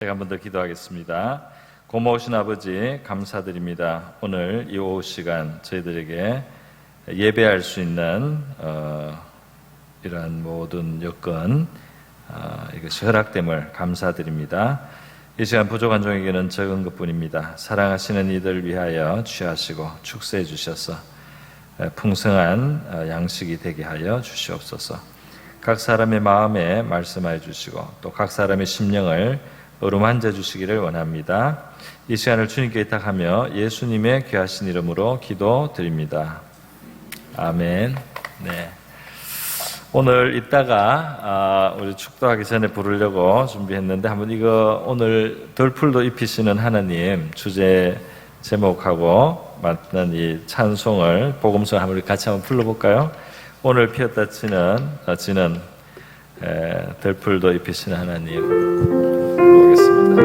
제가 한 번 더 기도하겠습니다. 고마우신 아버지 감사드립니다. 오늘 이 오후 시간 저희들에게 예배할 수 있는 이러한 모든 여건 이것이 허락됨을 감사드립니다. 이 시간 부족한 종에게는 적은 것뿐입니다. 사랑하시는 이들 위하여 취하시고 축사해 주셔서 풍성한 양식이 되게 하여 주시옵소서. 각 사람의 마음에 말씀하여 주시고 또 각 사람의 심령을 어루만져 주시기를 원합니다. 이 시간을 주님께 의탁하며 예수님의 귀하신 이름으로 기도드립니다. 아멘. 네. 오늘 이따가 우리 축도하기 전에 부르려고 준비했는데 한번 이거 오늘 덜풀도 입히시는 하나님 주제 제목하고 맞는 이 찬송을 복음성 한번 같이 한번 불러볼까요? 오늘 피었다 지는 덜풀도 입히시는 하나님 보겠습니다.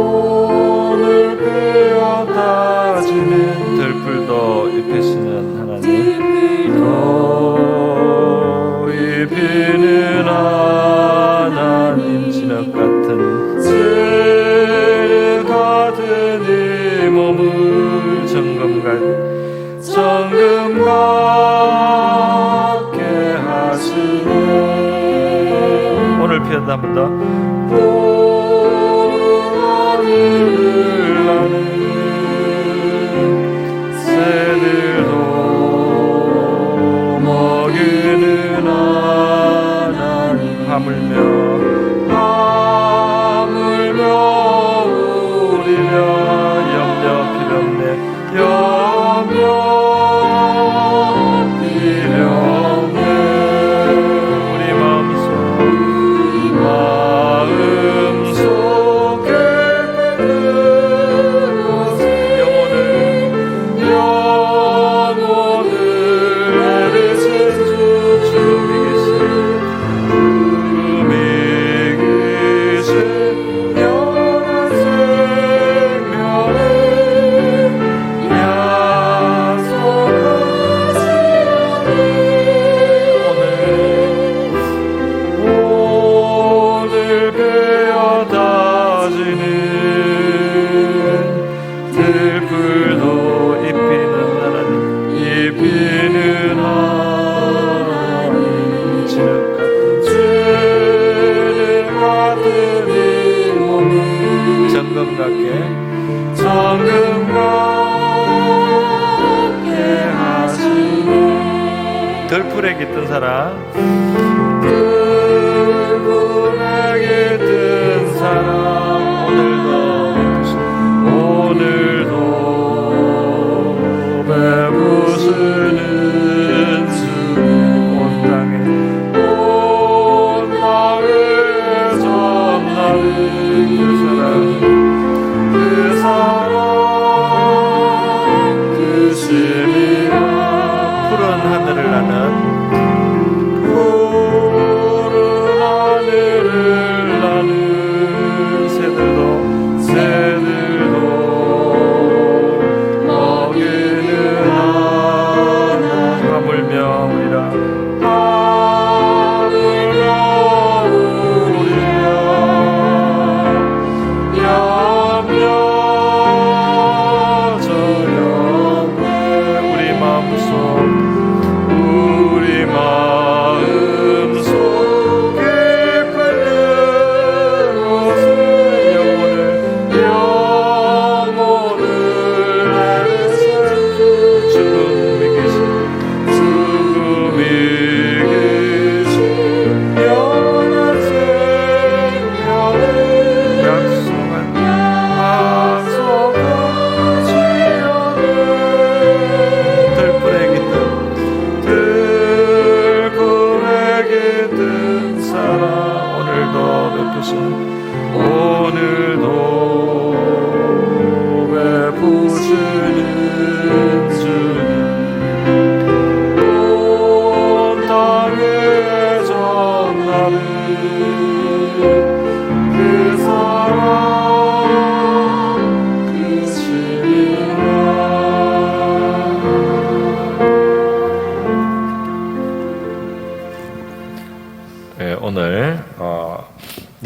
오늘 피었다 지는 덜풀도 입히시는 하나님 더 입히는 하나님 진흙 같은 몸을 정금 같게 하시네. 오늘 피었다 한 번 더. 오늘 나는 새들도 먹이는 하나님 하물며 우리며 염려 필요 없네. 우리 마음속에 영혼을 내리신 주님이 계신 영원한 생명을 오늘 베어다지는 들풀도 입히는 하나님 진흙 같은 이 몸을 정금 같게 하시네. 덜풀에 깃든 사람 오늘도 배부르는 주님 온 땅에 전하는 그 사랑 그 심이라 푸른 하늘을 나는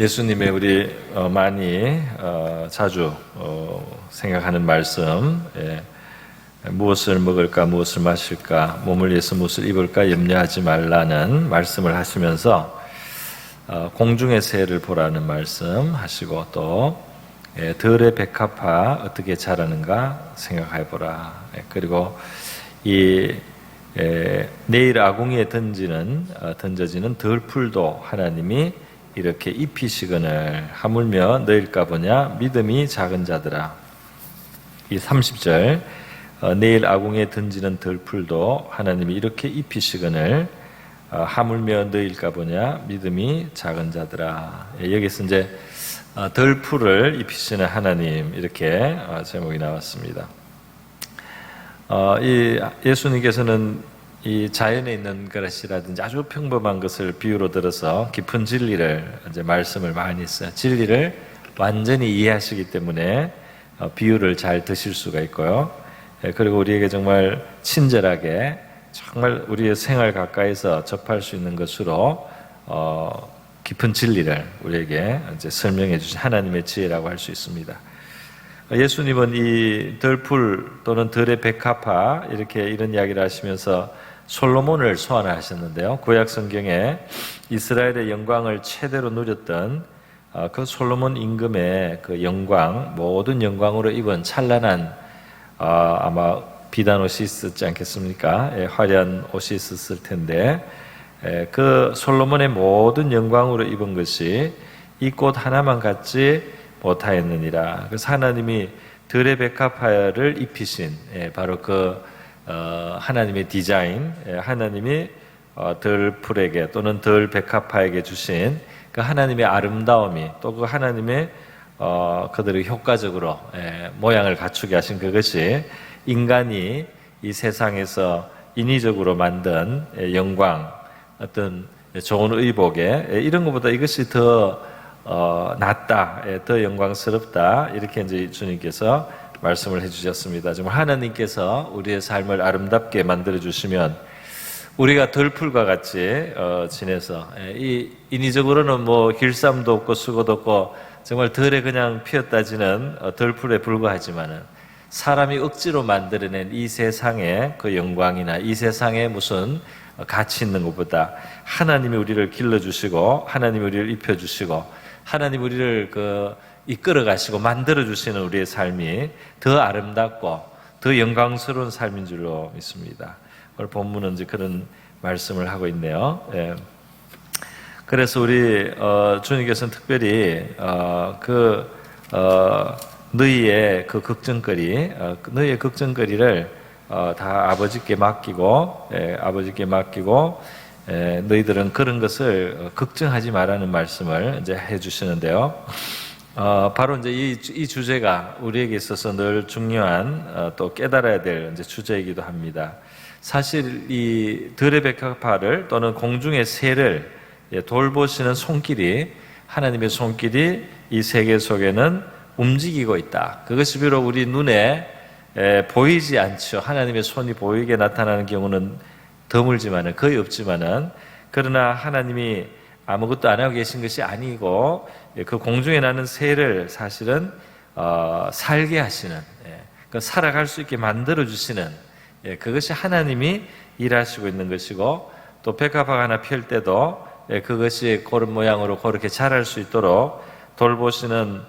예수님의 우리 많이 자주 생각하는 말씀, 무엇을 먹을까 무엇을 마실까 몸을 위해서 무엇을 입을까 염려하지 말라는 말씀을 하시면서 공중의 새를 보라는 말씀 하시고 또 들의 백합화 어떻게 자라는가 생각해 보라. 그리고 이 내일 아궁이에 던져지는 들풀도 하나님이 이렇게 입히시거늘 하물며 너일까 보냐 믿음이 작은 자들아. 이 30절 내일 아궁이에 던지는 들풀도 하나님이 이렇게 입히시거늘 하물며 너일까 보냐 믿음이 작은 자들아. 여기서 이제 들풀을 입히시는 하나님 이렇게 제목이 나왔습니다. 이 예수님께서는 이 자연에 있는 것이라든지 아주 평범한 것을 비유로 들어서 깊은 진리를 이제 말씀을 많이 했어요. 진리를 완전히 이해하시기 때문에 비유를 잘 드실 수가 있고요. 그리고 우리에게 정말 친절하게 정말 우리의 생활 가까이서 접할 수 있는 것으로 깊은 진리를 우리에게 이제 설명해 주신 하나님의 지혜라고 할 수 있습니다. 예수님은 이 들풀 또는 들의 백합화 이렇게 이런 이야기를 하시면서 솔로몬을 소환하셨는데요. 구약 성경에 이스라엘의 영광을 최대로 누렸던 그 솔로몬 임금의 그 영광, 모든 영광으로 입은 찬란한 아마 비단 옷이 있었지 않겠습니까? 화려한 옷이 있었을 텐데 그 솔로몬의 모든 영광으로 입은 것이 이 꽃 하나만 갖지 못하였느니라. 그래서 하나님이 들의 백합화를 입히신 바로 그 하나님의 디자인, 하나님이 들풀에게 또는 들백합화에게 주신 그 하나님의 아름다움이 또 그 하나님의 그들의 효과적으로 모양을 갖추게 하신 그것이 인간이 이 세상에서 인위적으로 만든 영광, 어떤 좋은 의복에 이런 것보다 이것이 더 낫다, 더 영광스럽다 이렇게 이제 주님께서 말씀을 해주셨습니다. 정말 하나님께서 우리의 삶을 아름답게 만들어 주시면 우리가 들풀과 같이 지내서 이 인위적으로는 뭐 길쌈도 없고 수고도 없고 정말 들에 그냥 피었다지는 들풀에 불과하지만은 사람이 억지로 만들어낸 이 세상의 그 영광이나 이 세상에 무슨 가치 있는 것보다 하나님이 우리를 길러주시고 하나님이 우리를 입혀주시고 하나님 우리를 이끌어 가시고 만들어 주시는 우리의 삶이 더 아름답고 더 영광스러운 삶인 줄로 믿습니다. 오늘 본문은 이제 그런 말씀을 하고 있네요. 그래서 우리 주님께서는 특별히 너희의 그 너희의 걱정거리를 다 아버지께 맡기고 너희들은 그런 것을 걱정하지 말라는 말씀을 이제 해주시는데요. 바로 이제 이 주제가 우리에게 있어서 늘 중요한 또 깨달아야 될 이제 주제이기도 합니다. 사실 이 들의 백합화를 또는 공중의 새를 돌보시는 손길이 하나님의 손길이 이 세계 속에는 움직이고 있다. 그것이 비록 우리 눈에 보이지 않죠. 하나님의 손이 보이게 나타나는 경우는 드물지만은 거의 없지만은 그러나 하나님이 아무것도 안 하고 계신 것이 아니고 그 공중에 나는 새를 사실은 살게 하시는 살아갈 수 있게 만들어 주시는 그것이 하나님이 일하시고 있는 것이고 또 백합화 하나 펼 때도 그것이 그런 모양으로 그렇게 자랄 수 있도록 돌보시는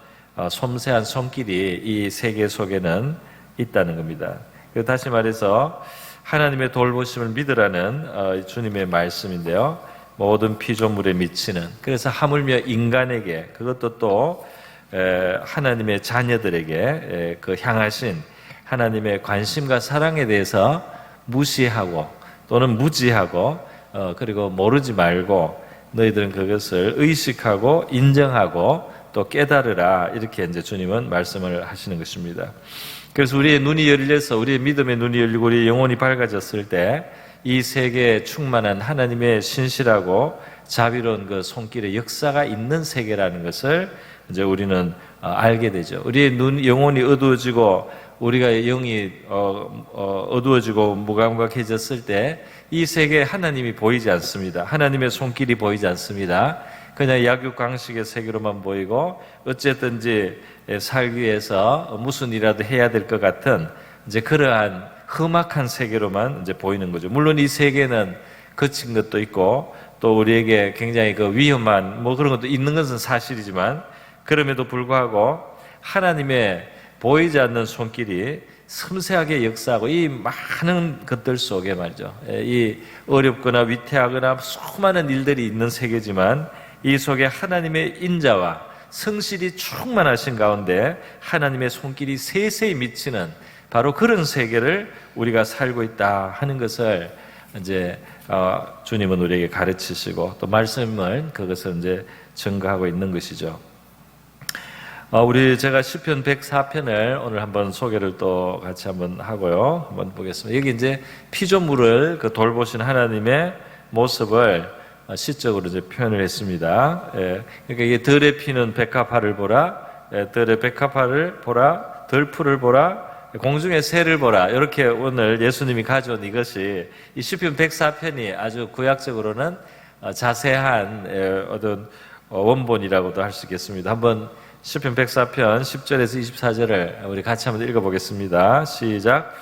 섬세한 손길이 이 세계 속에는 있다는 겁니다. 다시 말해서 하나님의 돌보심을 믿으라는 주님의 말씀인데요. 모든 피조물에 미치는 그래서 하물며 인간에게 그것도 또 하나님의 자녀들에게 그 향하신 하나님의 관심과 사랑에 대해서 무시하고 또는 무지하고 그리고 모르지 말고 너희들은 그것을 의식하고 인정하고 또 깨달으라 이렇게 이제 주님은 말씀을 하시는 것입니다. 그래서 우리의 눈이 열려서 우리의 믿음의 눈이 열리고 우리의 영혼이 밝아졌을 때 이 세계에 충만한 하나님의 신실하고 자비로운 그 손길의 역사가 있는 세계라는 것을 이제 우리는 알게 되죠. 우리의 영혼이 어두워지고 우리가 영이 어두워지고 무감각해졌을 때 이 세계에 하나님이 보이지 않습니다. 하나님의 손길이 보이지 않습니다. 그냥 약육강식의 세계로만 보이고 어쨌든지 살기 위해서 무슨 일이라도 해야 될 것 같은 이제 그러한 험악한 세계로만 이제 보이는 거죠. 물론 이 세계는 거친 것도 있고 또 우리에게 굉장히 그 위험한 뭐 그런 것도 있는 것은 사실이지만 그럼에도 불구하고 하나님의 보이지 않는 손길이 섬세하게 역사하고 이 많은 것들 속에 말이죠. 이 어렵거나 위태하거나 수많은 일들이 있는 세계지만 이 속에 하나님의 인자와 성실이 충만하신 가운데 하나님의 손길이 세세히 미치는 바로 그런 세계를 우리가 살고 있다 하는 것을 이제 주님은 우리에게 가르치시고 또 말씀을 그것을 이제 증거하고 있는 것이죠. 제가 시편 104편을 오늘 한번 소개를 또 같이 한번 하고요. 한번 보겠습니다. 여기 이제 피조물을 돌보신 하나님의 모습을 시적으로 이제 표현을 했습니다. 그러니까 이게 들의 피는 백합화를 보라, 들의 백합화를 보라, 들풀을 보라, 공중의 새를 보라. 이렇게 오늘 예수님이 가져온 이것이 이 시편 104편이 아주 구약적으로는 자세한 어떤 원본이라고도 할 수 있겠습니다. 한번 시편 104편 10절에서 24절을 우리 같이 한번 읽어보겠습니다. 시작.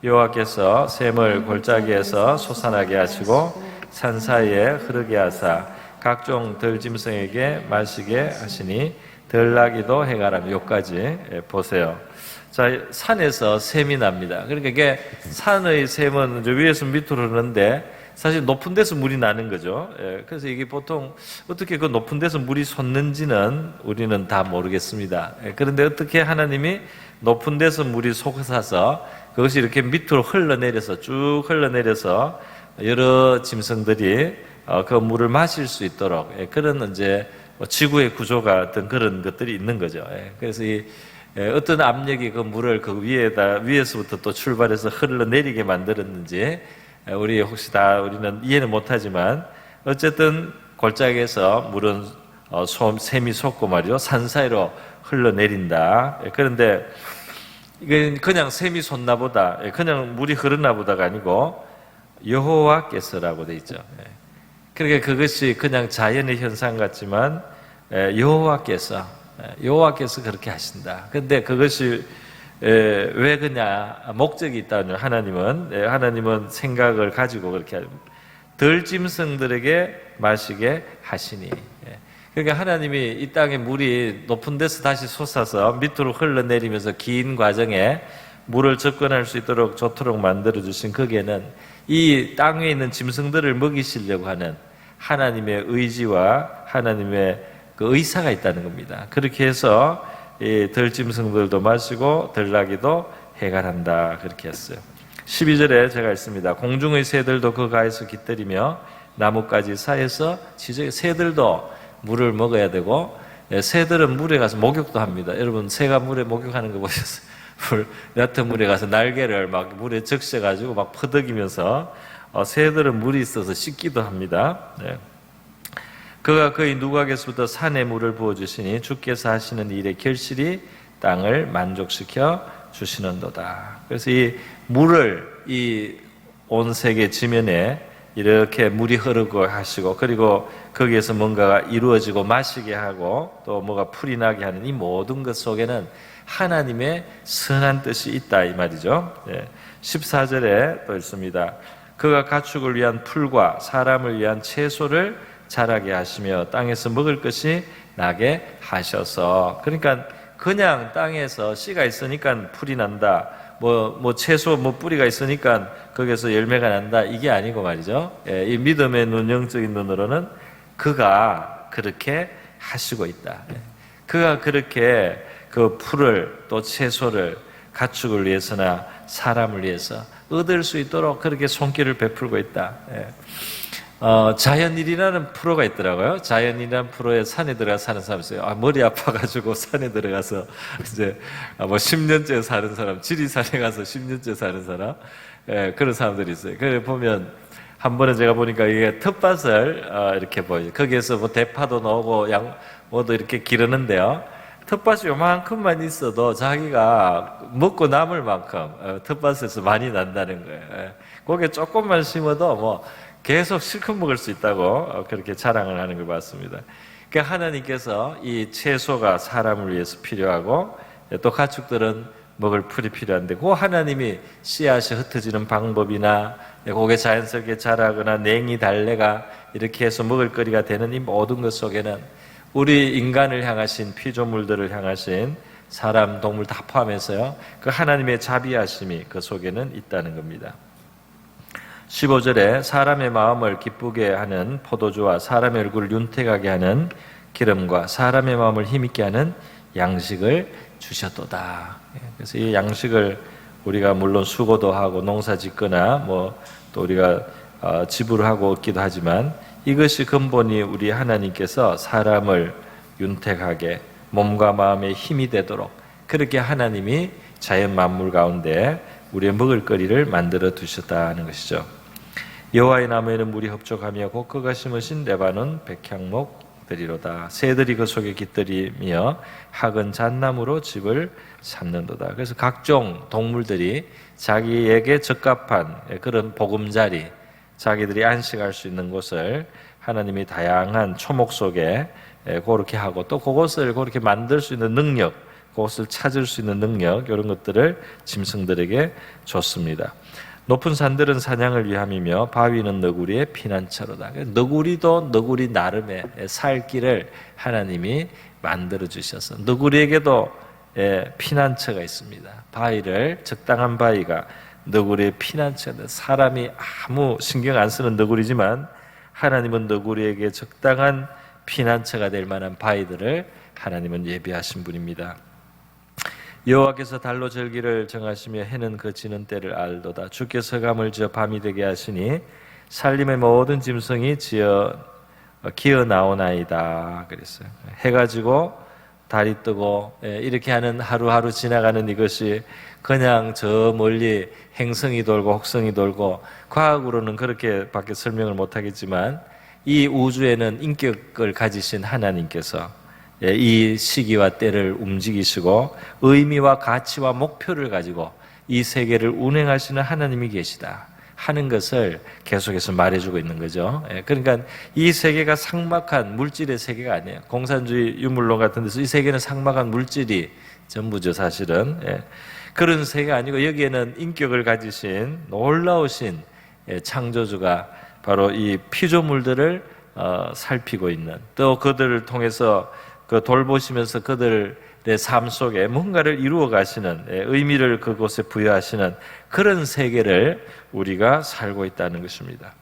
여호와께서 샘을 골짜기에서 솟아나게 하시고 산 사이에 흐르게 하사 각종 들짐승에게 마시게 하시니 들나기도 해가라며. 여기까지 보세요. 자, 산에서 샘이 납니다. 그러니까 이게 산의 샘은 이제 위에서 밑으로 흐르는데 사실 높은 데서 물이 나는 거죠. 그래서 이게 보통 어떻게 그 높은 데서 물이 솟는지는 우리는 다 모르겠습니다. 그런데 어떻게 하나님이 높은 데서 물이 솟아서 그것이 이렇게 밑으로 흘러내려서 쭉 흘러내려서 여러 짐승들이 그 물을 마실 수 있도록 그런 이제 지구의 구조가 어떤 그런 것들이 있는 거죠. 그래서 이 어떤 압력이 그 물을 그 위에서부터 또 출발해서 흘러내리게 만들었는지 우리 혹시 다 우리는 이해는 못하지만 어쨌든 골짜기에서 물은 샘이 솟고 말이죠. 산 사이로 흘러내린다. 그런데 이건 그냥 샘이 솟나 보다, 그냥 물이 흐르나 보다가 아니고 여호와께서라고 돼 있죠. 그러니까 그것이 그냥 자연의 현상 같지만 여호와께서 그렇게 하신다. 근데 그것이 왜 그냐, 목적이 있다면 하나님은 생각을 가지고 그렇게 들짐승들에게 마시게 하시니. 그러니까 하나님이 이 땅에 물이 높은 데서 다시 솟아서 밑으로 흘러내리면서 긴 과정에 물을 접근할 수 있도록 좋도록 만들어주신 거기에는 이 땅에 있는 짐승들을 먹이시려고 하는 하나님의 의지와 하나님의 그 의사가 있다는 겁니다. 그렇게 해서 이 들짐승들도 마시고 들나기도 해갈한다, 그렇게 했어요. 12절에 제가 있습니다. 공중의 새들도 그 가에서 깃들이며 나뭇가지 사이에서 새들도 물을 먹어야 되고, 새들은 물에 가서 목욕도 합니다. 여러분, 새가 물에 목욕하는 거 보셨어요? 얕은 물에 가서 날개를 막 물에 적셔가지고 막 퍼덕이면서 새들은 물이 있어서 씻기도 합니다. 그가 그의 누각에서부터 산에 물을 부어주시니 주께서 하시는 일의 결실이 땅을 만족시켜 주시는도다. 그래서 이 물을 이 온 세계 지면에 이렇게 물이 흐르고 하시고, 그리고 거기에서 뭔가가 이루어지고 마시게 하고 또 뭐가 풀이 나게 하는 이 모든 것 속에는 하나님의 선한 뜻이 있다, 이 말이죠. 14절에 또 있습니다. 그가 가축을 위한 풀과 사람을 위한 채소를 자라게 하시며 땅에서 먹을 것이 나게 하셔서. 그러니까 그냥 땅에서 씨가 있으니까 풀이 난다, 뭐 채소 뿌리가 있으니까 거기에서 열매가 난다, 이게 아니고 말이죠. 이 믿음의 눈, 영적인 눈으로는 그가 그렇게 하시고 있다. 그가 그렇게 그 풀을 또 채소를 가축을 위해서나 사람을 위해서 얻을 수 있도록 그렇게 손길을 베풀고 있다. 자연일이라는 프로가 있더라고요. 자연일이라는 프로에 산에 들어가 사는 사람이 있어요. 머리 아파가지고 산에 들어가서 이제 10년째 사는 사람, 지리산에 가서 10년째 사는 사람, 그런 사람들이 있어요. 그래 보면 한 번은 제가 보니까 이게 텃밭을 이렇게 보여요. 거기에서 뭐 대파도 나오고 뭐도 이렇게 기르는데요. 텃밭이 요만큼만 있어도 자기가 먹고 남을 만큼 텃밭에서 많이 난다는 거예요. 거기에 조금만 심어도 뭐 계속 실컷 먹을 수 있다고 그렇게 자랑을 하는 걸 봤습니다. 그러니까 하나님께서 이 채소가 사람을 위해서 필요하고 또 가축들은 먹을 풀이 필요한데 그 하나님이 씨앗이 흩어지는 방법이나 그게 자연스럽게 자라거나 냉이 달래가 이렇게 해서 먹을거리가 되는 이 모든 것 속에는 우리 인간을 향하신 피조물들을 향하신 사람, 동물 다 포함해서요 그 하나님의 자비하심이 그 속에는 있다는 겁니다. 15절에 사람의 마음을 기쁘게 하는 포도주와 사람의 얼굴을 윤택하게 하는 기름과 사람의 마음을 힘있게 하는 양식을 주셨도다. 그래서 이 양식을 우리가 물론 수고도 하고 농사 짓거나 뭐 또 우리가 지불하고 얻기도 하지만 이것이 근본이 우리 하나님께서 사람을 윤택하게 몸과 마음에 힘이 되도록 그렇게 하나님이 자연 만물 가운데 우리의 먹을거리를 만들어 두셨다는 것이죠. 여호와의 나무에는 물이 흡족하며 곧 그가 심으신 레바논 백향목들이로다. 새들이 그 속에 깃들이며 학은 잣나무로 집을 삼는도다. 그래서 각종 동물들이 자기에게 적합한 그런 보금자리, 자기들이 안식할 수 있는 곳을 하나님이 다양한 초목 속에 그렇게 하고 또 그것을 그렇게 만들 수 있는 능력, 그것을 찾을 수 있는 능력 이런 것들을 짐승들에게 줬습니다. 높은 산들은 사냥을 위함이며 바위는 너구리의 피난처로다. 너구리도 너구리 나름의 살 길을 하나님이 만들어 주셔서 너구리에게도 피난처가 있습니다. 바위를 적당한 바위가 너구리의 피난처다. 사람이 아무 신경 안 쓰는 너구리지만 하나님은 너구리에게 적당한 피난처가 될 만한 바위들을 하나님은 예비하신 분입니다. 여호와께서 달로 절기를 정하시며 해는 그 지는 때를 알도다. 주께서 감을 지어 밤이 되게 하시니 살림의 모든 짐승이 기어 나오나이다 그랬어요. 해가 지고 달이 뜨고 이렇게 하는 하루하루 지나가는 이것이 그냥 저 멀리 행성이 돌고 혹성이 돌고 과학으로는 그렇게밖에 설명을 못하겠지만 이 우주에는 인격을 가지신 하나님께서 이 시기와 때를 움직이시고 의미와 가치와 목표를 가지고 이 세계를 운행하시는 하나님이 계시다 하는 것을 계속해서 말해주고 있는 거죠. 그러니까 이 세계가 삭막한 물질의 세계가 아니에요. 공산주의 유물론 같은 데서 이 세계는 삭막한 물질이 전부죠 사실은. 그런 세계가 아니고 여기에는 인격을 가지신 놀라우신 창조주가 바로 이 피조물들을 살피고 있는 또 그들을 통해서 그 돌보시면서 그들의 삶 속에 뭔가를 이루어 가시는 의미를 그곳에 부여하시는 그런 세계를 우리가 살고 있다는 것입니다.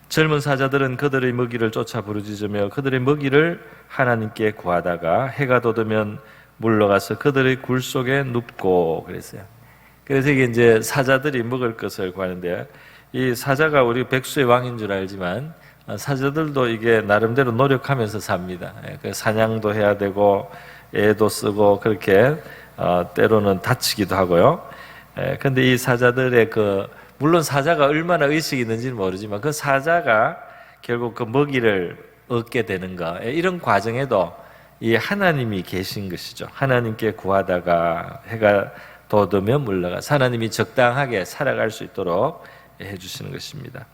젊은 사자들은 그들의 먹이를 쫓아 부르짖으며 그들의 먹이를 하나님께 구하다가 해가 돋으면 물러가서 그들의 굴 속에 눕고 그랬어요. 그래서 이게 이제 사자들이 먹을 것을 구하는데 이 사자가 우리 백수의 왕인 줄 알지만 사자들도 이게 나름대로 노력하면서 삽니다. 사냥도 해야 되고 애도 쓰고 그렇게 때로는 다치기도 하고요. 근데 이 사자들의 물론 사자가 얼마나 의식이 있는지는 모르지만 그 사자가 결국 그 먹이를 얻게 되는 거 이런 과정에도 이 하나님이 계신 것이죠. 하나님께 구하다가 해가 돋으면 물러가서 하나님이 적당하게 살아갈 수 있도록 해주시는 것입니다.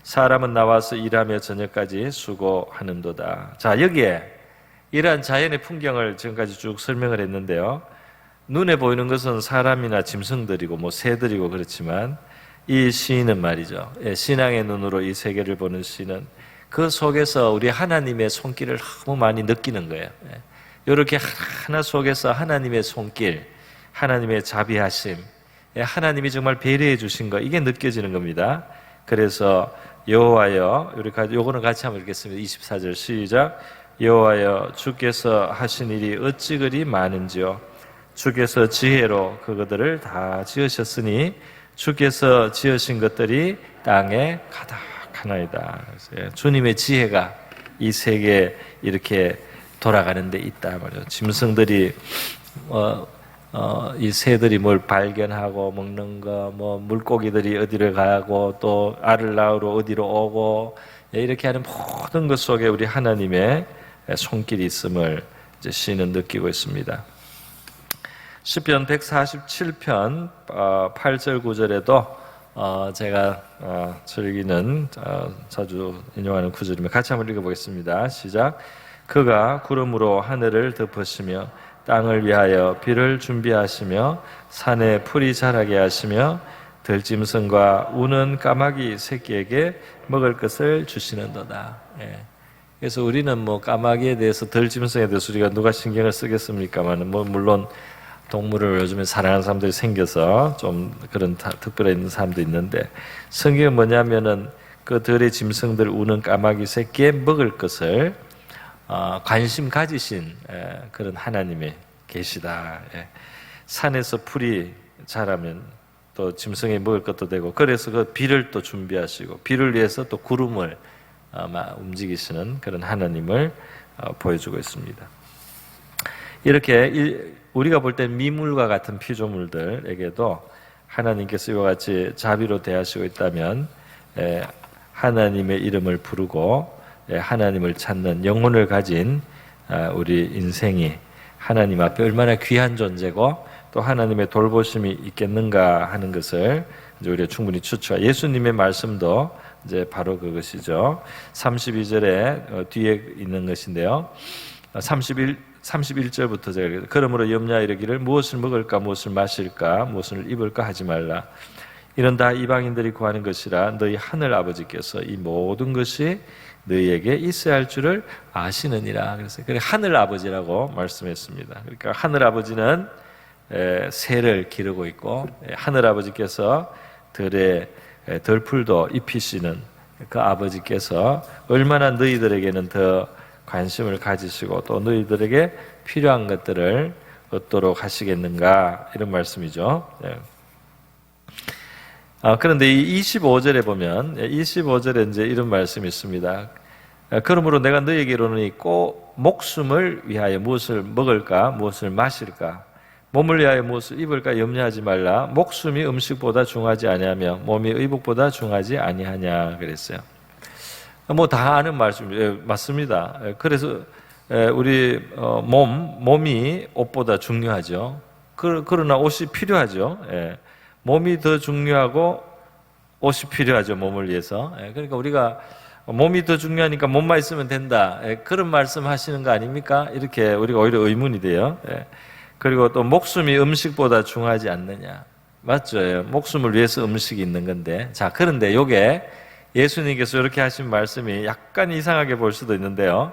사람은 나와서 일하며 저녁까지 수고하는도다. 자, 여기에 이러한 자연의 풍경을 지금까지 쭉 설명을 했는데요. 눈에 보이는 것은 사람이나 짐승들이고 뭐 새들이고 그렇지만 이 시인은 말이죠. 신앙의 눈으로 이 세계를 보는 시인은 그 속에서 우리 하나님의 손길을 너무 많이 느끼는 거예요. 이렇게 하나 속에서 하나님의 손길, 하나님의 자비하심, 하나님이 정말 배려해 주신 거 이게 느껴지는 겁니다. 그래서 여호와여, 우리 요거는 같이 한번 읽겠습니다. 24절 시작. 여호와여, 주께서 하신 일이 어찌 그리 많은지요. 주께서 지혜로 그것들을 다 지으셨으니 주께서 지으신 것들이 땅에 가득하나이다. 주님의 지혜가 이 세계에 이렇게 돌아가는 데 있다 말이죠. 짐승들이 이 새들이 뭘 발견하고 먹는 거, 뭐 물고기들이 어디를 가고 또 알을 낳으러 어디로 오고 이렇게 하는 모든 것 속에 우리 하나님의 손길이 있음을 이제 시인은 느끼고 있습니다. 시편 147편 8절 9절에도 제가 즐기는 자주 인용하는 구절이며 같이 한번 읽어보겠습니다. 시작. 그가 구름으로 하늘을 덮으시며 땅을 위하여 비를 준비하시며 산에 풀이 자라게 하시며 들짐승과 우는 까마귀 새끼에게 먹을 것을 주시는도다. 그래서 우리는 뭐 까마귀에 대해서 들짐승에 대해서 우리가 누가 신경을 쓰겠습니까만 뭐 물론 동물을 요즘에 사랑하는 사람들이 생겨서 좀 그런 특별해 있는 사람도 있는데 성경은 뭐냐면은 그 들의 짐승들 우는 까마귀 새끼에 먹을 것을 관심 가지신 그런 하나님이 계시다. 산에서 풀이 자라면 또 짐승이 먹을 것도 되고 그래서 그 비를 또 준비하시고 비를 위해서 또 구름을 움직이시는 그런 하나님을 보여주고 있습니다. 이렇게 우리가 볼 때 미물과 같은 피조물들에게도 하나님께서 이와 같이 자비로 대하시고 있다면 하나님의 이름을 부르고 하나님을 찾는 영혼을 가진 우리 인생이 하나님 앞에 얼마나 귀한 존재고 또 하나님의 돌보심이 있겠는가 하는 것을 이제 우리가 충분히 추측. 예수님의 말씀도 이제 바로 그것이죠. 32절에 뒤에 있는 것인데요. 31절부터 제가 그러므로 염려하여 이르기를 무엇을 먹을까 무엇을 마실까 무엇을 입을까 하지 말라. 이런 다 이방인들이 구하는 것이라 너희 하늘 아버지께서 이 모든 것이 너희에게 있어야 할 줄을 아시느니라. 그래서 하늘 아버지라고 말씀했습니다. 그러니까 하늘 아버지는 새를 기르고 있고 하늘 아버지께서 들에 덜풀도 입히시는 그 아버지께서 얼마나 너희들에게는 더 관심을 가지시고 또 너희들에게 필요한 것들을 얻도록 하시겠는가 이런 말씀이죠. 그런데 이 25절에 보면 25절에 이제 이런 말씀이 있습니다. 그러므로 내가 너희에게 이르노니 꼭 목숨을 위하여 무엇을 먹을까 무엇을 마실까 몸을 위하여 무엇을 입을까 염려하지 말라. 목숨이 음식보다 중하지 아니하며 몸이 의복보다 중하지 아니하냐 그랬어요. 뭐 다 아는 말씀이에요. 맞습니다. 그래서 우리 몸이 옷보다 중요하죠. 그러나 옷이 필요하죠. 몸이 더 중요하고 옷이 필요하죠. 몸을 위해서. 그러니까 우리가 몸이 더 중요하니까 몸만 있으면 된다. 그런 말씀 하시는 거 아닙니까? 이렇게 우리가 오히려 의문이 돼요. 그리고 또 목숨이 음식보다 중하지 않느냐. 맞죠? 목숨을 위해서 음식이 있는 건데. 자, 그런데 요게 예수님께서 이렇게 하신 말씀이 약간 이상하게 볼 수도 있는데요.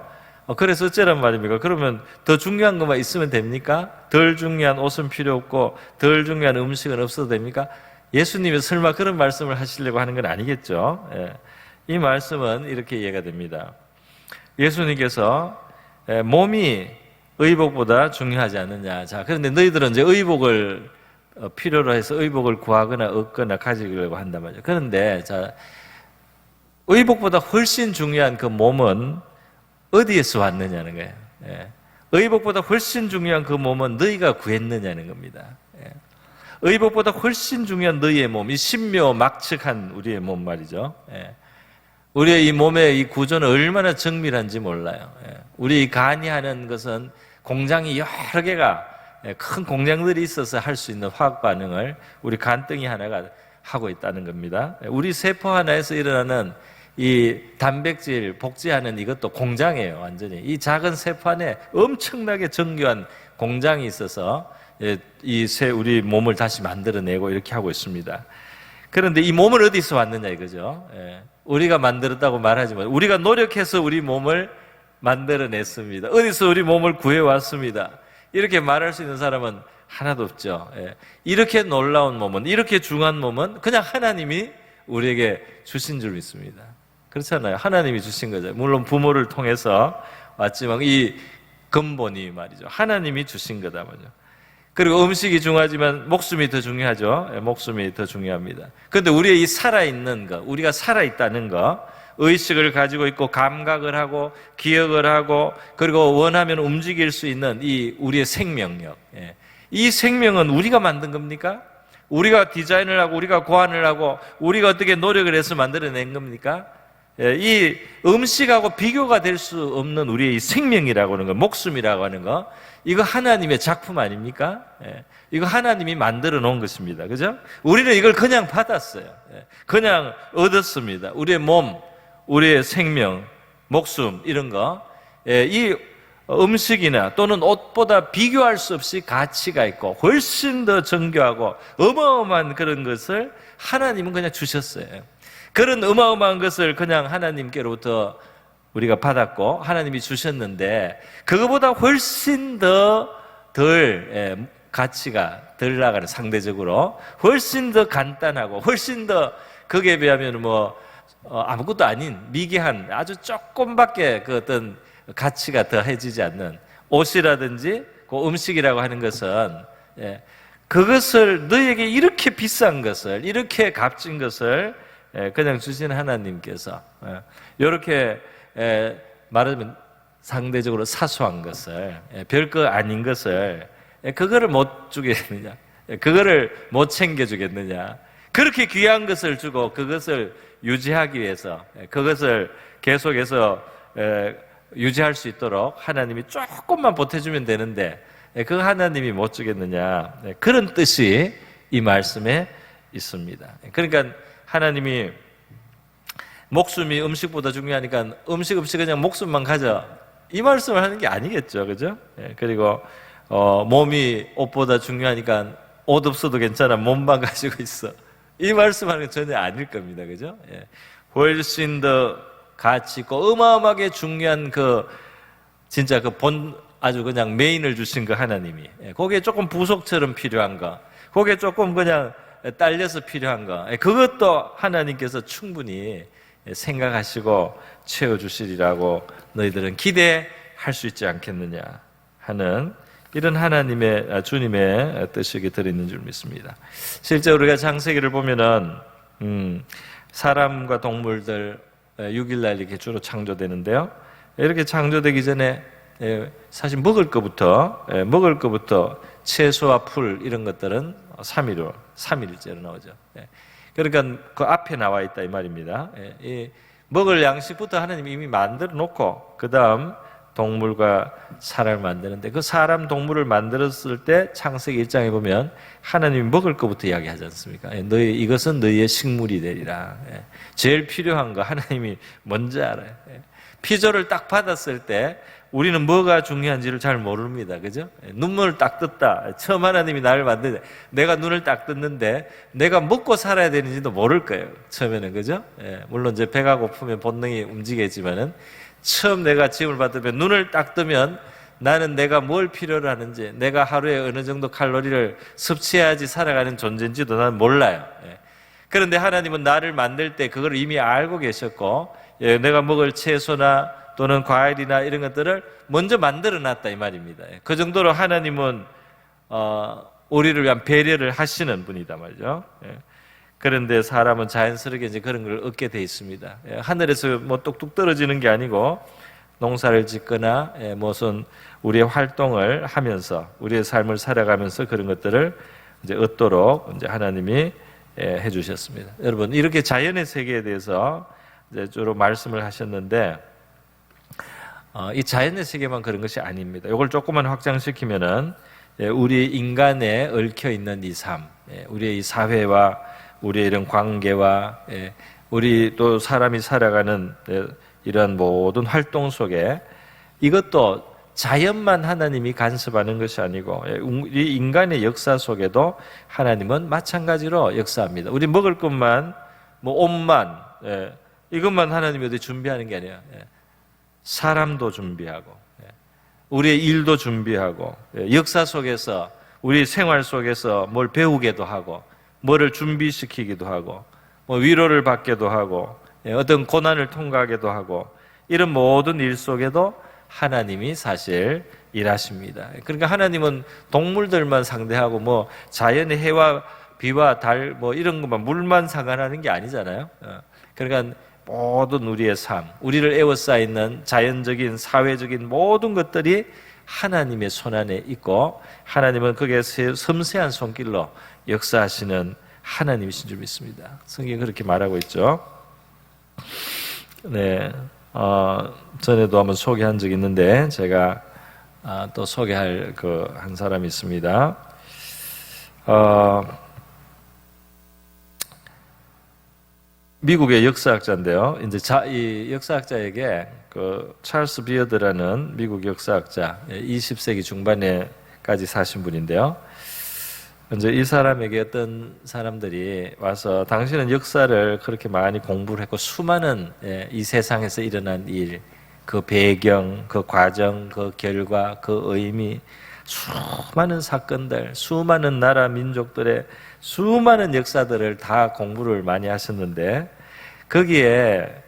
그래서 어쩌란 말입니까? 그러면 더 중요한 것만 있으면 됩니까? 덜 중요한 옷은 필요 없고 덜 중요한 음식은 없어도 됩니까? 예수님이 설마 그런 말씀을 하시려고 하는 건 아니겠죠? 이 말씀은 이렇게 이해가 됩니다. 예수님께서 몸이 의복보다 중요하지 않느냐. 자, 그런데 너희들은 이제 의복을 필요로 해서 의복을 구하거나 얻거나 가지려고 한단 말이죠. 그런데 자, 의복보다 훨씬 중요한 그 몸은 어디에서 왔느냐는 거예요. 의복보다 훨씬 중요한 그 몸은 너희가 구했느냐는 겁니다. 의복보다 훨씬 중요한 너희의 몸, 이 신묘막측한 우리의 몸 말이죠. 우리의 이 몸의 이 구조는 얼마나 정밀한지 몰라요. 우리 이 간이 하는 것은 공장이 여러 개가 큰 공장들이 있어서 할 수 있는 화학 반응을 우리 간덩이 하나가 하고 있다는 겁니다. 우리 세포 하나에서 일어나는 이 단백질 복제하는 이것도 공장이에요. 완전히 이 작은 세포 안에 엄청나게 정교한 공장이 있어서 우리 몸을 다시 만들어내고 이렇게 하고 있습니다. 그런데 이 몸은 어디서 왔느냐 이거죠. 우리가 만들었다고 말하지 마세요. 우리가 노력해서 우리 몸을 만들어냈습니다. 어디서 우리 몸을 구해왔습니다. 이렇게 말할 수 있는 사람은 하나도 없죠. 이렇게 놀라운 몸은, 이렇게 중요한 몸은 그냥 하나님이 우리에게 주신 줄 믿습니다. 그렇잖아요. 하나님이 주신 거죠. 물론 부모를 통해서 왔지만 이 근본이 말이죠. 하나님이 주신 거다 말이죠. 그리고 음식이 중요하지만 목숨이 더 중요하죠. 목숨이 더 중요합니다. 그런데 우리의 이 살아있는 것, 우리가 살아있다는 것, 의식을 가지고 있고 감각을 하고 기억을 하고 그리고 원하면 움직일 수 있는 이 우리의 생명력, 이 생명은 우리가 만든 겁니까? 우리가 디자인을 하고 우리가 고안을 하고 우리가 어떻게 노력을 해서 만들어낸 겁니까? 이 음식하고 비교가 될 수 없는 우리의 이 생명이라고 하는 거, 목숨이라고 하는 거, 이거 하나님의 작품 아닙니까? 이거 하나님이 만들어 놓은 것입니다. 그죠? 우리는 이걸 그냥 받았어요. 그냥 얻었습니다. 우리의 몸, 우리의 생명, 목숨 이런 거, 이 음식이나 또는 옷보다 비교할 수 없이 가치가 있고 훨씬 더 정교하고 어마어마한 그런 것을 하나님은 그냥 주셨어요. 그런 어마어마한 것을 그냥 하나님께로부터 우리가 받았고 하나님이 주셨는데 그거보다 훨씬 덜 가치가 덜 나가는, 상대적으로 훨씬 더 간단하고 훨씬 더 거기에 비하면 아무것도 아닌 미개한 아주 조금밖에 그 어떤 가치가 더해지지 않는 옷이라든지 그 음식이라고 하는 것은 그것을 너에게 이렇게 비싼 것을, 이렇게 값진 것을 그냥 주신 하나님께서 이렇게 말하면 상대적으로 사소한 것을, 별거 아닌 것을 그거를 못 주겠느냐, 그거를 못 챙겨주겠느냐, 그렇게 귀한 것을 주고 그것을 유지하기 위해서, 그것을 계속해서 유지할 수 있도록 하나님이 조금만 보태주면 되는데 그 하나님이 못 주겠느냐, 그런 뜻이 이 말씀에 있습니다. 그러니까 하나님이 목숨이 음식보다 중요하니까 음식 없이 그냥 목숨만 가져, 이 말씀을 하는 게 아니겠죠, 그죠? 그리고 몸이 옷보다 중요하니까 옷 없어도 괜찮아, 몸만 가지고 있어, 이 말씀하는 건 전혀 아닐 겁니다, 그죠? 훨씬 더 가치 있고 어마어마하게 중요한 진짜 아주 그냥 메인을 주신 하나님이, 거기에 조금 부속처럼 필요한 거, 거기에 조금 그냥 딸려서 필요한 거, 그것도 하나님께서 충분히 생각하시고 채워주시리라고 너희들은 기대할 수 있지 않겠느냐 하는 이런 하나님의, 주님의 뜻이 들어있는 줄 믿습니다. 실제 우리가 창세기를 보면은 사람과 동물들 6일날 이렇게 주로 창조되는데요. 이렇게 창조되기 전에 사실 먹을 것부터 채소와 풀 이런 것들은 3일째로 나오죠. 그러니까 그 앞에 나와 있다 이 말입니다. 먹을 양식부터 하나님이 이미 만들어 놓고 그 다음 동물과 사람을 만드는데, 그 사람 동물을 만들었을 때 창세기 1장에 보면 하나님이 먹을 것부터 이야기하지 않습니까? 이것은 너희의 식물이 되리라. 제일 필요한 거 하나님이 먼저 알아요. 피조를 딱 받았을 때 우리는 뭐가 중요한지를 잘 모릅니다. 그죠? 눈물을 딱 떴다. 처음 하나님이 나를 만드는데 내가 눈을 딱 떴는데 내가 먹고 살아야 되는지도 모를 거예요. 처음에는. 그죠? 물론 이제 배가 고프면 본능이 움직이겠지만은 처음 내가 지음을 받으면 눈을 딱 뜨면 나는 내가 뭘 필요로 하는지, 내가 하루에 어느 정도 칼로리를 섭취해야지 살아가는 존재인지도 나는 몰라요. 그런데 하나님은 나를 만들 때 그걸 이미 알고 계셨고, 내가 먹을 채소나 또는 과일이나 이런 것들을 먼저 만들어 놨다 이 말입니다. 그 정도로 하나님은 우리를 위한 배려를 하시는 분이다 말이죠. 그런데 사람은 자연스럽게 이제 그런 걸 얻게 돼 있습니다. 하늘에서 뚝뚝 떨어지는 게 아니고 농사를 짓거나 무슨 우리의 활동을 하면서 우리의 삶을 살아가면서 그런 것들을 이제 얻도록 이제 하나님이 해주셨습니다. 여러분, 이렇게 자연의 세계에 대해서 이제 주로 말씀을 하셨는데 이 자연의 세계만 그런 것이 아닙니다. 이걸 조금만 확장시키면은 우리 인간에 얽혀 있는 이 삶, 우리의 이 사회와 우리의 이런 관계와 우리 또 사람이 살아가는 이런 모든 활동 속에 이것도 자연만 하나님이 간섭하는 것이 아니고 우리 인간의 역사 속에도 하나님은 마찬가지로 역사합니다. 우리 먹을 것만, 옷만, 이것만 하나님이 어디 준비하는 게 아니라 사람도 준비하고 우리의 일도 준비하고 역사 속에서 우리 생활 속에서 뭘 배우게도 하고 뭐를 준비시키기도 하고 위로를 받게도 하고 어떤 고난을 통과하게도 하고 이런 모든 일 속에도 하나님이 사실 일하십니다. 그러니까 하나님은 동물들만 상대하고 자연의 해와 비와 달 이런 것만 물만 상관하는 게 아니잖아요. 그러니까 모든 우리의 삶, 우리를 에워싸있는 자연적인 사회적인 모든 것들이 하나님의 손안에 있고 하나님은 거기에 섬세한 손길로 역사하시는 하나님이신 줄 믿습니다. 성경이 그렇게 말하고 있죠. 네, 전에도 한번 소개한 적이 있는데 제가 또 소개할 한 사람이 있습니다. 미국의 역사학자인데요. 이제 이 역사학자에게 찰스 비어드라는 미국 역사학자, 20세기 중반에까지 사신 분인데요. 이제 이 사람에게 어떤 사람들이 와서 당신은 역사를 그렇게 많이 공부를 했고 수많은 이 세상에서 일어난 일, 그 배경, 그 과정, 그 결과, 그 의미, 수많은 사건들, 수많은 나라 민족들의 수많은 역사들을 다 공부를 많이 하셨는데 거기에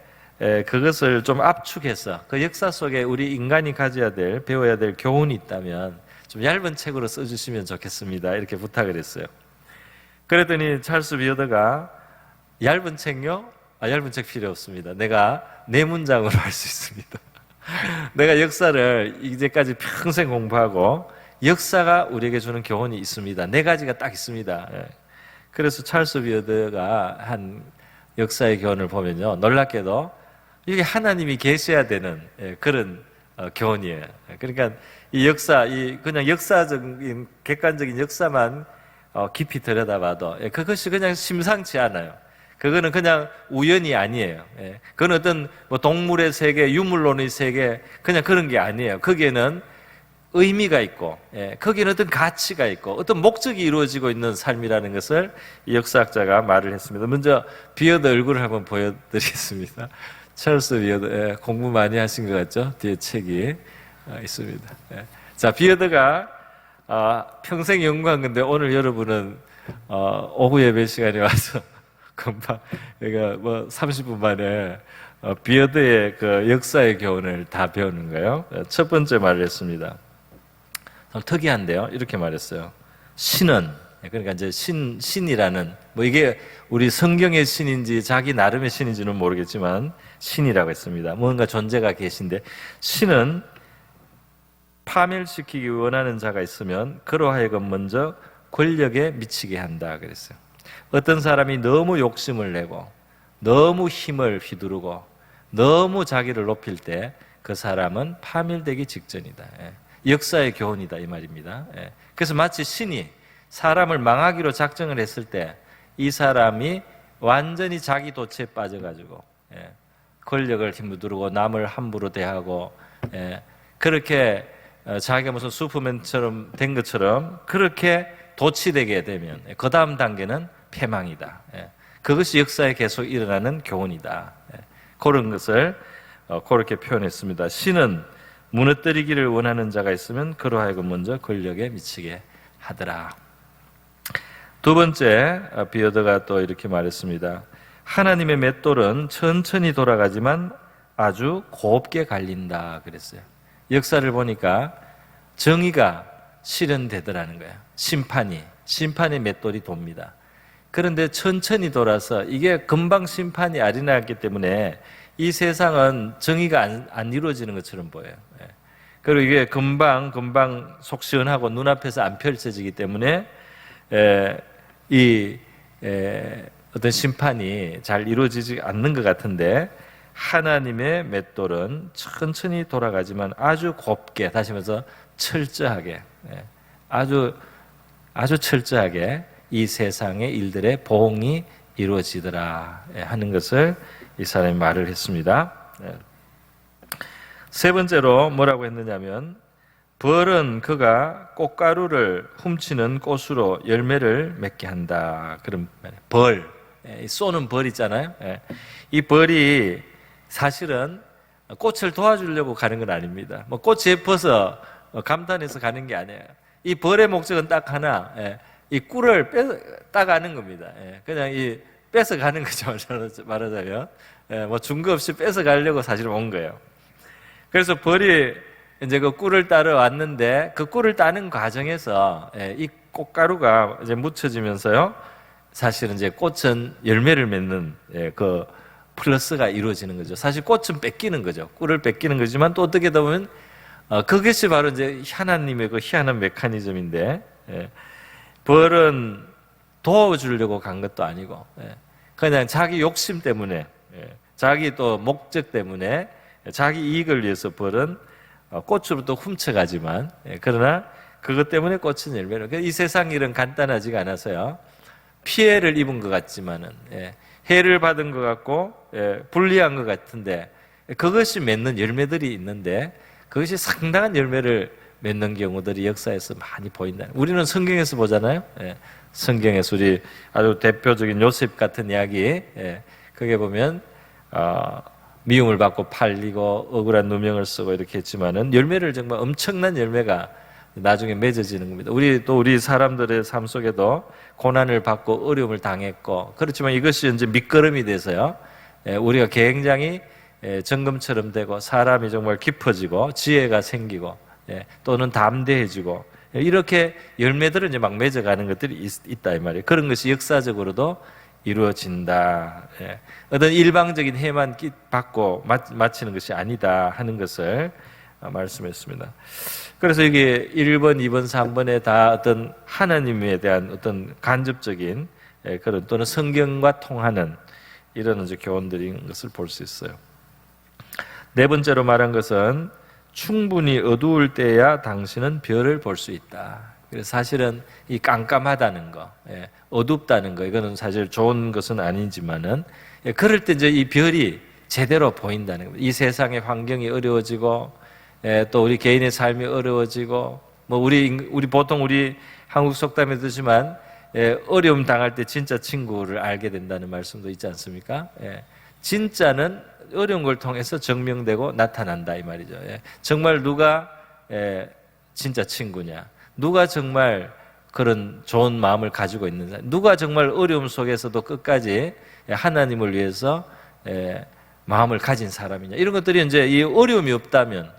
그것을 좀 압축해서 그 역사 속에 우리 인간이 가져야 될, 배워야 될 교훈이 있다면 좀 얇은 책으로 써주시면 좋겠습니다. 이렇게 부탁을 했어요. 그랬더니 찰스 비어드가 얇은 책요? 얇은 책 필요 없습니다. 내가 네 문장으로 할 수 있습니다. 내가 역사를 이제까지 평생 공부하고 역사가 우리에게 주는 교훈이 있습니다. 네 가지가 딱 있습니다. 그래서 찰스 비어드가 한 역사의 교훈을 보면요, 놀랍게도 이게 하나님이 계셔야 되는 그런 교훈이에요. 그러니까 이 역사, 그냥 역사적인 객관적인 역사만 깊이 들여다봐도 그것이 그냥 심상치 않아요. 그거는 그냥 우연이 아니에요. 그건 어떤 동물의 세계, 유물론의 세계, 그냥 그런 게 아니에요. 거기에는 의미가 있고, 거기에는 어떤 가치가 있고, 어떤 목적이 이루어지고 있는 삶이라는 것을 이 역사학자가 말을 했습니다. 먼저 비어드 얼굴을 한번 보여드리겠습니다. 찰스 비어드, 공부 많이 하신 것 같죠? 뒤에 책이 있습니다. 자, 비어드가 평생 연구한 건데 오늘 여러분은 오후 예배 시간에 와서 금방 그러니까 30분 만에 비어드의 그 역사의 교훈을 다 배우는 거예요. 첫 번째 말을 했습니다. 특이한데요. 이렇게 말했어요. 신은, 그러니까 이제 신이라는, 이게 우리 성경의 신인지 자기 나름의 신인지는 모르겠지만 신이라고 했습니다. 뭔가 존재가 계신데, 신은 파멸시키기 원하는 자가 있으면 그로 하여금 먼저 권력에 미치게 한다 그랬어요. 어떤 사람이 너무 욕심을 내고 너무 힘을 휘두르고 너무 자기를 높일 때 그 사람은 파멸되기 직전이다. 역사의 교훈이다 이 말입니다. 그래서 마치 신이 사람을 망하기로 작정을 했을 때 이 사람이 완전히 자기 도취에 빠져가지고 권력을 힘두르고 남을 함부로 대하고 그렇게 자기가 무슨 슈퍼맨처럼 된 것처럼 그렇게 도취되게 되면 그 다음 단계는 패망이다. 그것이 역사에 계속 일어나는 교훈이다. 그런 것을 그렇게 표현했습니다. 신은 무너뜨리기를 원하는 자가 있으면 그로 하여금 먼저 권력에 미치게 하더라. 두 번째, 비어드가 또 이렇게 말했습니다. 하나님의 맷돌은 천천히 돌아가지만 아주 곱게 갈린다 그랬어요. 역사를 보니까 정의가 실현되더라는 거예요. 심판의 맷돌이 돕니다. 그런데 천천히 돌아서 이게 금방 심판이 아리나였기 때문에 이 세상은 정의가 안 이루어지는 것처럼 보여요. 그리고 이게 금방 속 시원하고 눈앞에서 안 펼쳐지기 때문에 어떤 심판이 잘 이루어지지 않는 것 같은데 하나님의 맷돌은 천천히 돌아가지만 아주 곱게, 다시 말해서 철저하게, 아주 철저하게 이 세상의 일들의 보응이 이루어지더라 하는 것을 이 사람이 말을 했습니다. 세 번째로 뭐라고 했느냐면 벌은 그가 꽃가루를 훔치는 꽃으로 열매를 맺게 한다. 그런 벌, 쏘는 벌 있잖아요. 이 벌이 사실은 꽃을 도와주려고 가는 건 아닙니다. 꽃이 예뻐서 감탄해서 가는 게 아니에요. 이 벌의 목적은 딱 하나, 이 꿀을 따가는 겁니다. 그냥 뺏어 가는 거죠. 말하자면 증거 없이 뺏어 가려고 사실 온 거예요. 그래서 벌이 이제 그 꿀을 따러 왔는데 그 꿀을 따는 과정에서 이 꽃가루가 이제 묻혀지면서요, 사실은 이제 꽃은 열매를 맺는 그 플러스가 이루어지는 거죠. 사실 꽃은 뺏기는 거죠. 꿀을 뺏기는 거지만 또 어떻게 보면 그것이 바로 이제 하나님의 그 희한한 메커니즘인데, 벌은 도와주려고 간 것도 아니고 그냥 자기 욕심 때문에, 자기 또 목적 때문에, 자기 이익을 위해서 벌은 꽃으로부터 훔쳐가지만 그러나 그것 때문에 꽃은 열매로. 이 세상 일은 간단하지가 않아서요. 피해를 입은 것 같지만은 해를 받은 것 같고 불리한 것 같은데 그것이 맺는 열매들이 있는데 그것이 상당한 열매를 맺는 경우들이 역사에서 많이 보인다. 우리는 성경에서 보잖아요. 성경에서 우리 아주 대표적인 요셉 같은 이야기, 거기에 보면 미움을 받고 팔리고 억울한 누명을 쓰고 이렇게 했지만은 열매를 정말 엄청난 열매가 나중에 맺어지는 겁니다. 우리 사람들의 삶 속에도 고난을 받고 어려움을 당했고 그렇지만 이것이 이제 밑거름이 돼서요. 우리가 굉장히 정금처럼 되고 사람이 정말 깊어지고 지혜가 생기고 또는 담대해지고 이렇게 열매들을 이제 막 맺어가는 것들이 있다 이 말이에요. 그런 것이 역사적으로도 이루어진다. 어떤 일방적인 해만 받고 마치는 것이 아니다 하는 것을 말씀했습니다. 그래서 이게 1번, 2번, 3번에 다 어떤 하나님에 대한 어떤 간접적인 그런 또는 성경과 통하는 이런 이제 교훈들인 것을 볼 수 있어요. 네 번째로 말한 것은 충분히 어두울 때야 당신은 별을 볼 수 있다. 그래서 사실은 이 깜깜하다는 거, 어둡다는 거, 이거는 사실 좋은 것은 아니지만은 그럴 때 이제 이 별이 제대로 보인다는 겁니다. 이 세상의 환경이 어려워지고 또 우리 개인의 삶이 어려워지고 뭐 우리 보통 우리 한국 속담에 듣지만 어려움 당할 때 진짜 친구를 알게 된다는 말씀도 있지 않습니까? 진짜는 어려운 걸 통해서 증명되고 나타난다 이 말이죠. 정말 누가 진짜 친구냐? 누가 정말 그런 좋은 마음을 가지고 있는 사람? 누가 정말 어려움 속에서도 끝까지 하나님을 위해서 마음을 가진 사람이냐? 이런 것들이 이제 이 어려움이 없다면,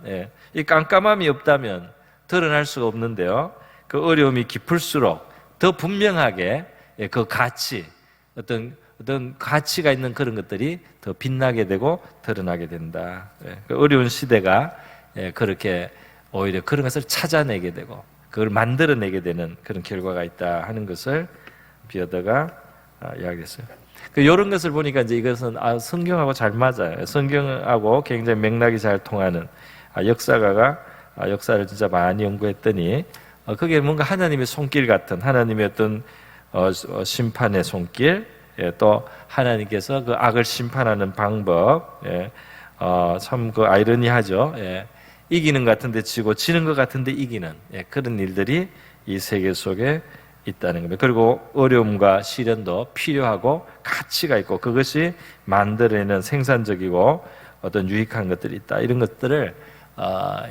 이 깜깜함이 없다면 드러날 수가 없는데요. 그 어려움이 깊을수록 더 분명하게 그 가치, 어떤 가치가 있는 그런 것들이 더 빛나게 되고 드러나게 된다. 그 어려운 시대가 그렇게 오히려 그런 것을 찾아내게 되고 그걸 만들어내게 되는 그런 결과가 있다 하는 것을 비어더가 이야기했어요. 이런 것을 보니까 이제 이것은 성경하고 잘 맞아요. 성경하고 굉장히 맥락이 잘 통하는 역사가가 역사를 진짜 많이 연구했더니 그게 뭔가 하나님의 손길 같은 하나님의 어떤 심판의 손길, 또 하나님께서 그 악을 심판하는 방법, 참 그 아이러니하죠. 이기는 것 같은데 지고 지는 것 같은데 이기는 그런 일들이 이 세계 속에 있다는 겁니다. 그리고 어려움과 시련도 필요하고 가치가 있고 그것이 만들어내는 생산적이고 어떤 유익한 것들이 있다. 이런 것들을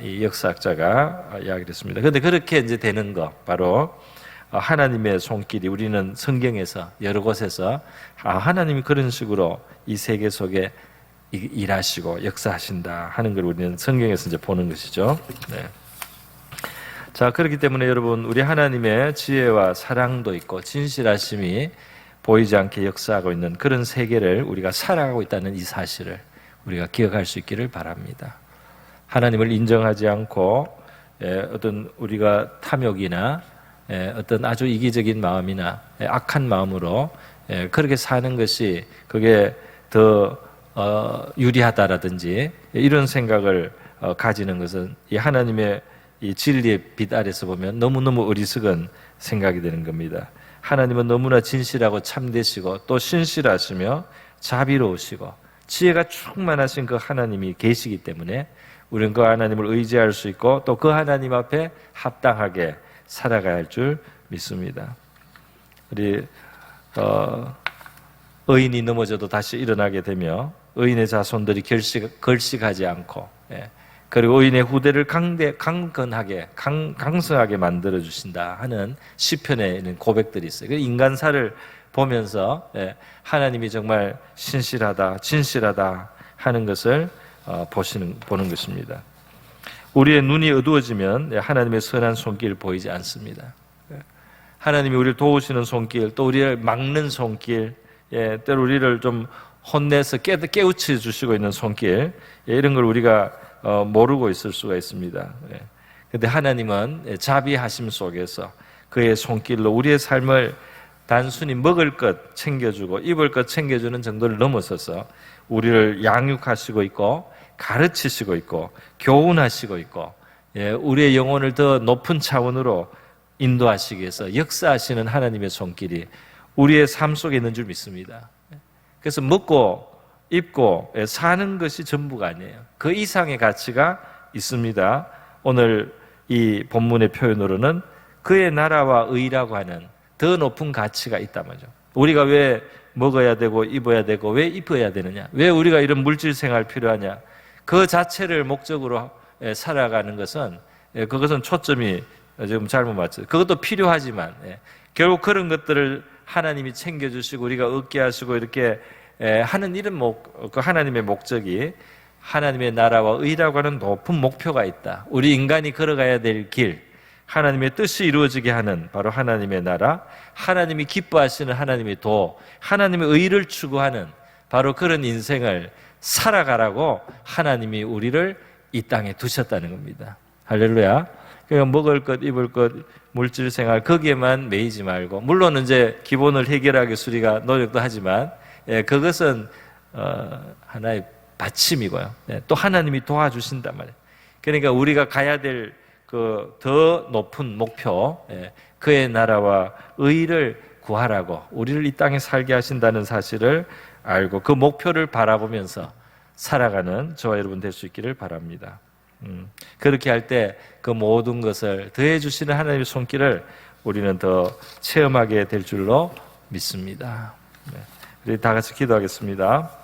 이 역사학자가 이야기를 했습니다. 그런데 그렇게 이제 되는 거 바로 하나님의 손길이 우리는 성경에서 여러 곳에서 하나님이 그런 식으로 이 세계 속에 일하시고 역사하신다 하는 걸 우리는 성경에서 이제 보는 것이죠. 네. 자, 그렇기 때문에 여러분 우리 하나님의 지혜와 사랑도 있고 진실하심이 보이지 않게 역사하고 있는 그런 세계를 우리가 살아가고 있다는 이 사실을 우리가 기억할 수 있기를 바랍니다. 하나님을 인정하지 않고 어떤 우리가 탐욕이나 어떤 아주 이기적인 마음이나 악한 마음으로 그렇게 사는 것이 그게 더 유리하다라든지 이런 생각을 가지는 것은 이 하나님의 이 진리의 빛 아래서 보면 너무너무 어리석은 생각이 되는 겁니다. 하나님은 너무나 진실하고 참되시고 또 신실하시며 자비로우시고 지혜가 충만하신 그 하나님이 계시기 때문에 우리는 그 하나님을 의지할 수 있고 또 그 하나님 앞에 합당하게 살아가야 할 줄 믿습니다. 우리 의인이 넘어져도 다시 일어나게 되며 의인의 자손들이 결식하지 않고 그리고 의인의 후대를 강건하게 강성하게 만들어 주신다 하는 시편에 있는 고백들이 있어요. 인간사를 보면서 하나님이 정말 신실하다, 진실하다 하는 것을 보는 것입니다. 우리의 눈이 어두워지면 하나님의 선한 손길 보이지 않습니다. 하나님이 우리를 도우시는 손길, 또 우리를 막는 손길, 때로 우리를 좀 혼내서 깨우쳐 주시고 있는 손길, 이런 걸 우리가 모르고 있을 수가 있습니다. 그런데 하나님은 자비하심 속에서 그의 손길로 우리의 삶을 단순히 먹을 것 챙겨주고 입을 것 챙겨주는 정도를 넘어서서 우리를 양육하시고 있고 가르치시고 있고 교훈하시고 있고 우리의 영혼을 더 높은 차원으로 인도하시기 위해서 역사하시는 하나님의 손길이 우리의 삶 속에 있는 줄 믿습니다. 그래서 먹고 입고 사는 것이 전부가 아니에요. 그 이상의 가치가 있습니다. 오늘 이 본문의 표현으로는 그의 나라와 의라고 하는 더 높은 가치가 있단 말이죠. 우리가 왜 먹어야 되고 입어야 되고 왜 입어야 되느냐? 왜 우리가 이런 물질 생활 필요하냐? 그 자체를 목적으로 살아가는 것은 그것은 초점이 지금 잘못 맞죠. 그것도 필요하지만 결국 그런 것들을 하나님이 챙겨주시고 우리가 얻게 하시고 이렇게 하는 일은 그 하나님의 목적이 하나님의 나라와 의라고 하는 높은 목표가 있다. 우리 인간이 걸어가야 될 길, 하나님의 뜻이 이루어지게 하는 바로 하나님의 나라, 하나님이 기뻐하시는 하나님의 도, 하나님의 의를 추구하는 바로 그런 인생을 살아가라고 하나님이 우리를 이 땅에 두셨다는 겁니다. 할렐루야. 그러니까 먹을 것, 입을 것, 물질 생활 거기에만 매이지 말고, 물론 이제 기본을 해결하기 위해서 우리가 노력도 하지만 그것은 하나의 받침이고요. 또 하나님이 도와주신단 말이에요. 그러니까 우리가 가야 될 그 더 높은 목표, 그의 나라와 의를 구하라고 우리를 이 땅에 살게 하신다는 사실을 알고 그 목표를 바라보면서 살아가는 저와 여러분 될 수 있기를 바랍니다. 그렇게 할 때 그 모든 것을 더해 주시는 하나님의 손길을 우리는 더 체험하게 될 줄로 믿습니다. 우리 다 같이 기도하겠습니다.